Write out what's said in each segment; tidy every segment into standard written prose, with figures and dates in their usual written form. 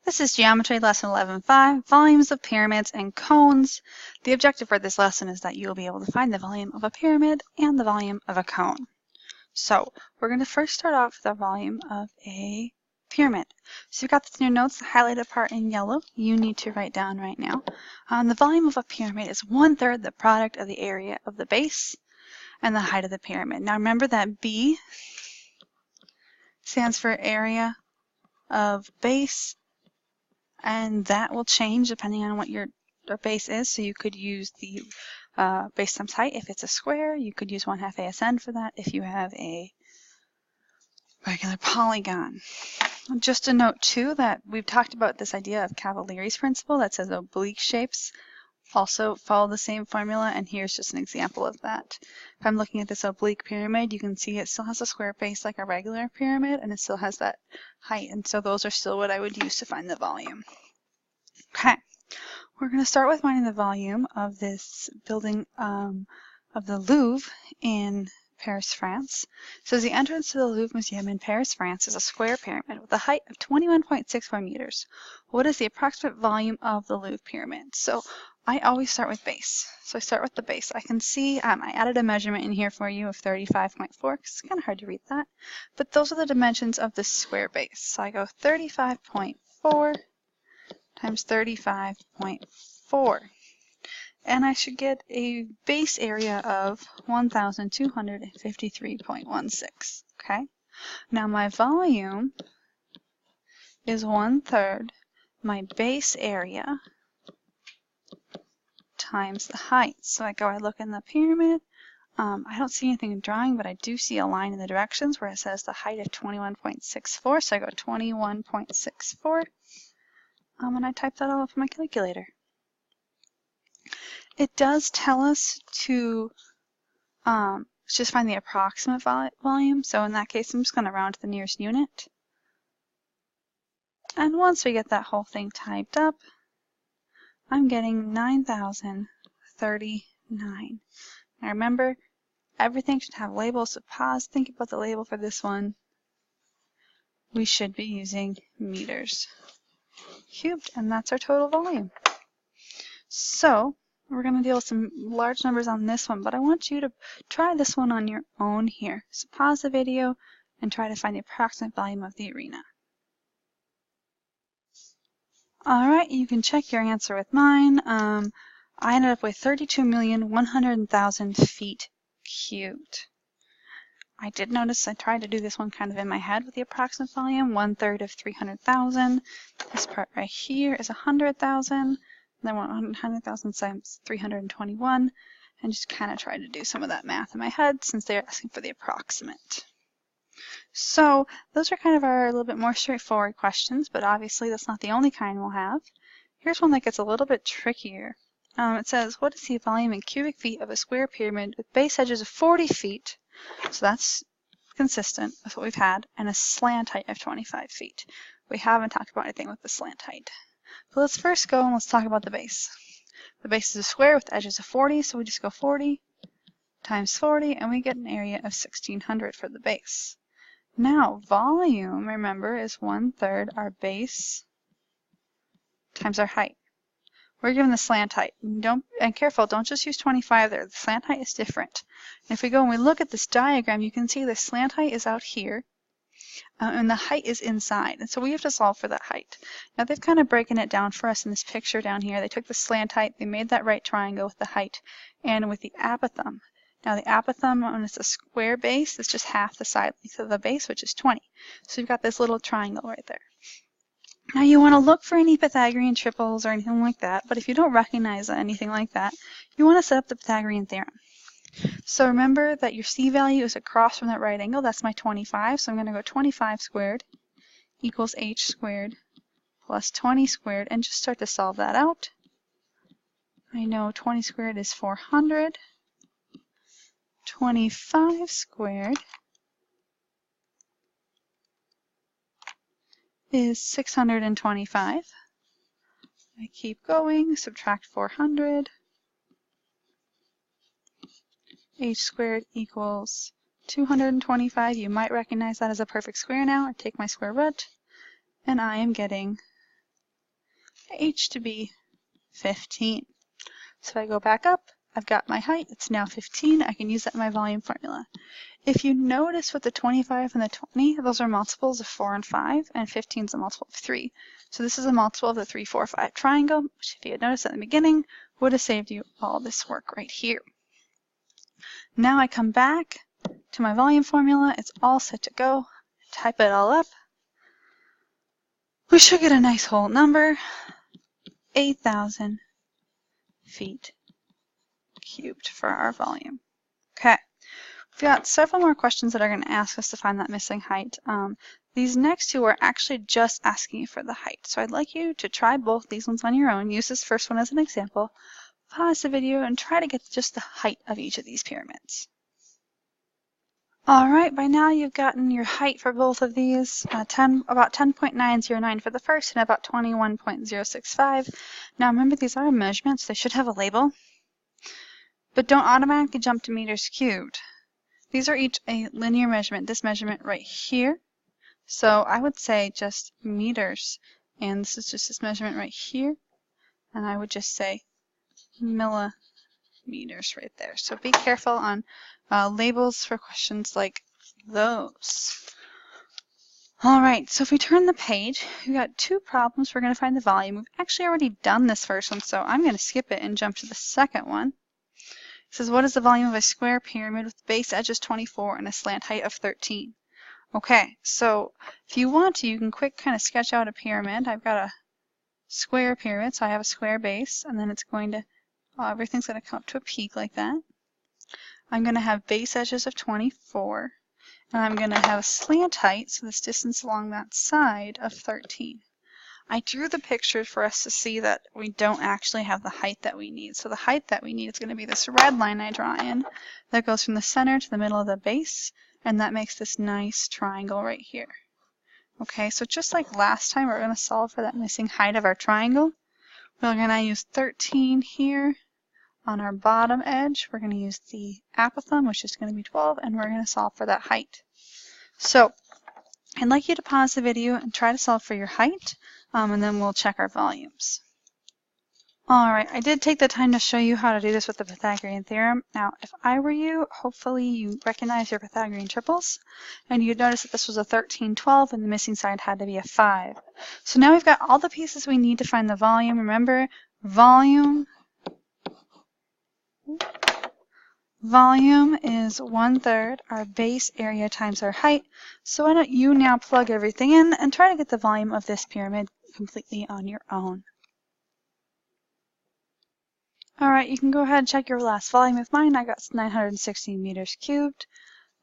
This is Geometry Lesson 11.5, Volumes of Pyramids and Cones. The objective for this lesson is that you'll be able to find the volume of a pyramid and the volume of a cone. So we're going to first start off with the volume of a pyramid. So you've got this in your notes, the highlighted part in yellow, you need to write down right now. The volume of a pyramid is 1/3 the product of the area of the base and the height of the pyramid. Now remember that B stands for area of base, and that will change depending on what your base is. So you could use the base times height if it's a square. You could use 1/2 ASN for that if you have a regular polygon. Just a note too that we've talked about this idea of Cavalieri's principle that says oblique shapes also follow the same formula, and here's just an example of that. If I'm looking at this oblique pyramid, you can see it still has a square base like a regular pyramid, and it still has that height, and so those are still what I would use to find the volume. Okay, we're going to start with finding the volume of this building of the Louvre in Paris, France. So the entrance to the Louvre Museum in Paris, France is a square pyramid with a height of 21.64 meters. What is the approximate volume of the Louvre pyramid? So I always start with base. So I start with the base. I can see I added a measurement in here for you of 35.4 because it's kind of hard to read that. But those are the dimensions of this square base. So I go 35.4 times 35.4. And I should get a base area of 1,253.16. Okay. Now my volume is 1/3 my base area times the height. So I look in the pyramid. I don't see anything in drawing, but I do see a line in the directions where it says the height of 21.64. So I go 21.64. And I type that all up in my calculator. It does tell us to just find the approximate volume. So in that case, I'm just going to round to the nearest unit. And once we get that whole thing typed up, I'm getting 9,039. Now remember, everything should have labels, so pause, think about the label for this one. We should be using meters cubed, and that's our total volume. So we're going to deal with some large numbers on this one, but I want you to try this one on your own here. So pause the video and try to find the approximate volume of the arena. Alright, you can check your answer with mine. I ended up with 32,100,000 feet cubed. I did notice I tried to do this one kind of in my head with the approximate volume, 1/3 of 300,000. This part right here is 100,000. Then 100,000 times 321, and just kind of try to do some of that math in my head since they're asking for the approximate. So those are kind of our little bit more straightforward questions, but obviously that's not the only kind we'll have. Here's one that gets a little bit trickier. It says, what is the volume in cubic feet of a square pyramid with base edges of 40 feet? So that's consistent with what we've had, and a slant height of 25 feet. We haven't talked about anything with the slant height. So let's first go and let's talk about the base. The base is a square with edges of 40, so we just go 40 times 40, and we get an area of 1,600 for the base. Now, volume, remember, is 1/3 our base times our height. We're given the slant height. And careful, don't just use 25 there. The slant height is different. And if we go and we look at this diagram, you can see the slant height is out here. And the height is inside, and so we have to solve for that height. Now they've kind of broken it down for us in this picture down here. They took the slant height, they made that right triangle with the height and with the apothem. Now the apothem, when it's a square base, it's just half the side length of the base, which is 20. So you've got this little triangle right there. Now you want to look for any Pythagorean triples or anything like that, but if you don't recognize anything like that, you want to set up the Pythagorean theorem. So remember that your C value is across from that right angle. That's my 25. So I'm going to go 25 squared equals h squared plus 20 squared, and just start to solve that out. I know 20 squared is 400. 25 squared is 625. I keep going, subtract 400. H squared equals 225. You might recognize that as a perfect square now. I take my square root, and I am getting h to be 15. So if I go back up, I've got my height, it's now 15. I can use that in my volume formula. If you notice with the 25 and the 20, those are multiples of 4 and 5, and 15 is a multiple of 3. So this is a multiple of the 3, 4, 5 triangle, which if you had noticed at the beginning, would have saved you all this work right here. Now I come back to my volume formula, it's all set to go, type it all up. We should get a nice whole number, 8,000 feet cubed for our volume. Okay. We've got several more questions that are going to ask us to find that missing height. These next two are actually just asking you for the height. So I'd like you to try both these ones on your own. Use this first one as an example. Pause the video and try to get just the height of each of these pyramids. Alright, by now you've gotten your height for both of these, about 10.909 for the first and about 21.065. Now remember, these are measurements, they should have a label. But don't automatically jump to meters cubed. These are each a linear measurement, this measurement right here. So I would say just meters, and this is just this measurement right here. And I would just say millimeters right there. So be careful on labels for questions like those. Alright, so if we turn the page, we've got two problems. We're going to find the volume. We've actually already done this first one, so I'm going to skip it and jump to the second one. It says, what is the volume of a square pyramid with base edges 24 and a slant height of 13? Okay, so if you want to, you can quick kind of sketch out a pyramid. I've got a square pyramid, so I have a square base, and then it's going to, everything's going to come up to a peak like that. I'm going to have base edges of 24, and I'm going to have a slant height, so this distance along that side of 13. I drew the picture for us to see that we don't actually have the height that we need. So the height that we need is going to be this red line I draw in that goes from the center to the middle of the base, and that makes this nice triangle right here. Okay, so just like last time, we're going to solve for that missing height of our triangle. We're going to use 13 here on our bottom edge. We're going to use the apothem, which is going to be 12, and we're going to solve for that height. So I'd like you to pause the video and try to solve for your height. And then we'll check our volumes. Alright, I did take the time to show you how to do this with the Pythagorean theorem. Now, if I were you, hopefully you recognize your Pythagorean triples, and you'd notice that this was a 13, 12, and the missing side had to be a 5. So now we've got all the pieces we need to find the volume. Remember, volume is 1/3 our base area times our height. So why don't you now plug everything in and try to get the volume of this pyramid completely on your own. Alright, you can go ahead and check your last volume with mine. I got 916 meters cubed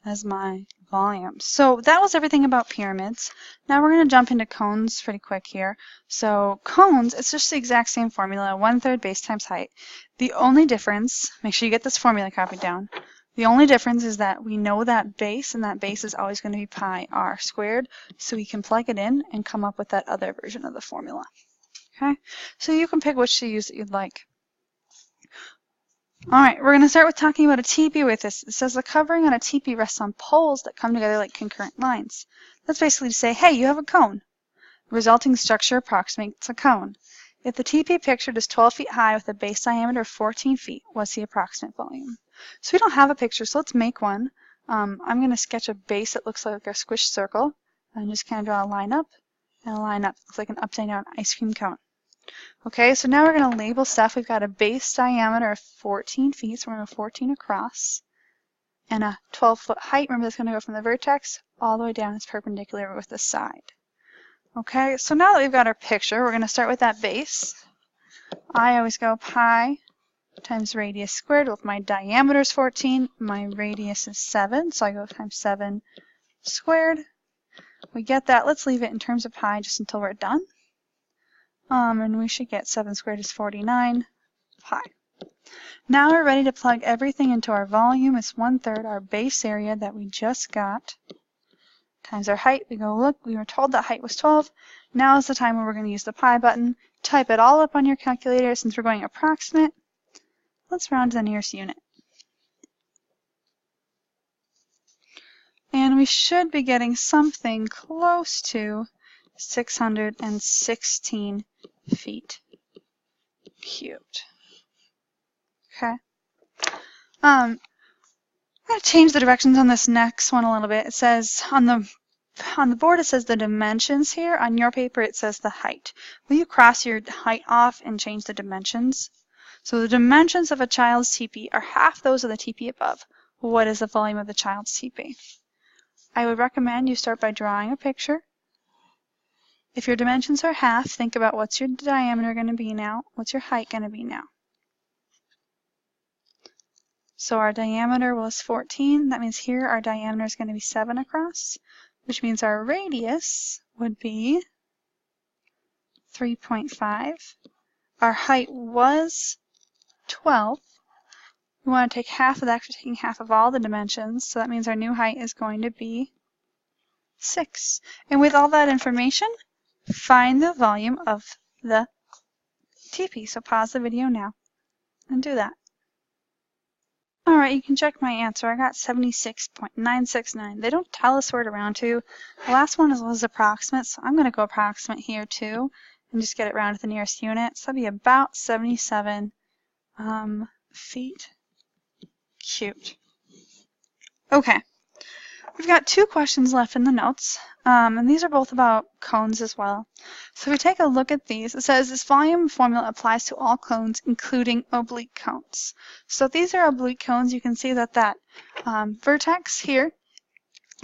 as my volume. So that was everything about pyramids. Now we're going to jump into cones pretty quick here. So cones, it's just the exact same formula, 1/3 base times height. The only difference, make sure you get this formula copied down. The only difference is that we know that base, and that base is always going to be pi r squared, so we can plug it in and come up with that other version of the formula. Okay, so you can pick which to use that you'd like. Alright, we're going to start with talking about a teepee with this. It says the covering on a teepee rests on poles that come together like concurrent lines. That's basically to say, hey, you have a cone. The resulting structure approximates a cone. If the teepee pictured is 12 feet high with a base diameter of 14 feet, what's the approximate volume? So we don't have a picture, so let's make one. I'm going to sketch a base that looks like a squished circle, and just kind of draw a line up, and a line up. It looks like an upside down ice cream cone. Okay, so now we're going to label stuff. We've got a base diameter of 14 feet, so we're going to go 14 across, and a 12-foot height. Remember, that's going to go from the vertex all the way down as perpendicular with the side. Okay, so now that we've got our picture, we're going to start with that base. I always go pi times radius squared. With my diameter is 14, my radius is 7, so I go times 7 squared. We get that. Let's leave it in terms of pi just until we're done. And we should get 7 squared is 49 pi. Now we're ready to plug everything into our volume. It's 1/3 our base area that we just got times our height. We go, look, we were told that height was 12. Now is the time where we're going to use the pi button. Type it all up on your calculator. Since we're going approximate, let's round to the nearest unit. And we should be getting something close to 616 feet cubed. Okay. I'm going to change the directions on this next one a little bit. It says on the board it says the dimensions here. On your paper it says the height. Will you cross your height off and change the dimensions? So the dimensions of a child's teepee are half those of the teepee above. What is the volume of the child's teepee? I would recommend you start by drawing a picture. If your dimensions are half, think about what's your diameter going to be now, what's your height going to be now. So our diameter was 14, that means here our diameter is going to be 7 across, which means our radius would be 3.5. Our height was 12. We want to take half of that, we're taking half of all the dimensions, so that means our new height is going to be 6. And with all that information, find the volume of the teepee. So pause the video now and do that. Alright, you can check my answer. I got 76.969. They don't tell us where to round to. The last one was approximate, so I'm going to go approximate here too and just get it round to the nearest unit. So that'll be about 77 feet cubed. Okay. We've got 2 questions left in the notes, and these are both about cones as well. So if we take a look at these, it says this volume formula applies to all cones, including oblique cones. So if these are oblique cones, you can see that that vertex here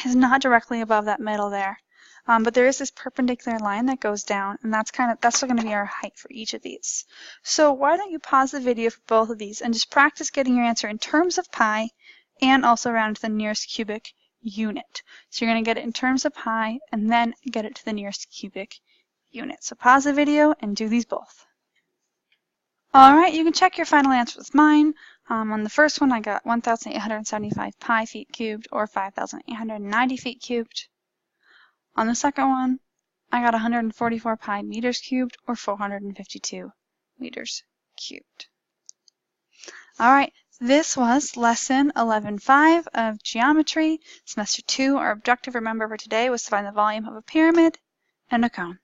is not directly above that middle there, but there is this perpendicular line that goes down, and that's going to be our height for each of these. So why don't you pause the video for both of these and just practice getting your answer in terms of pi and also round to the nearest cubic unit. So you're going to get it in terms of pi and then get it to the nearest cubic unit. So pause the video and do these both. Alright, you can check your final answer with mine. On the first one I got 1,875 pi feet cubed or 5,890 feet cubed. On the second one I got 144 pi meters cubed or 452 meters cubed. Alright, this was lesson 11.5 of geometry, semester 2. Our objective, remember, for today was to find the volume of a pyramid and a cone.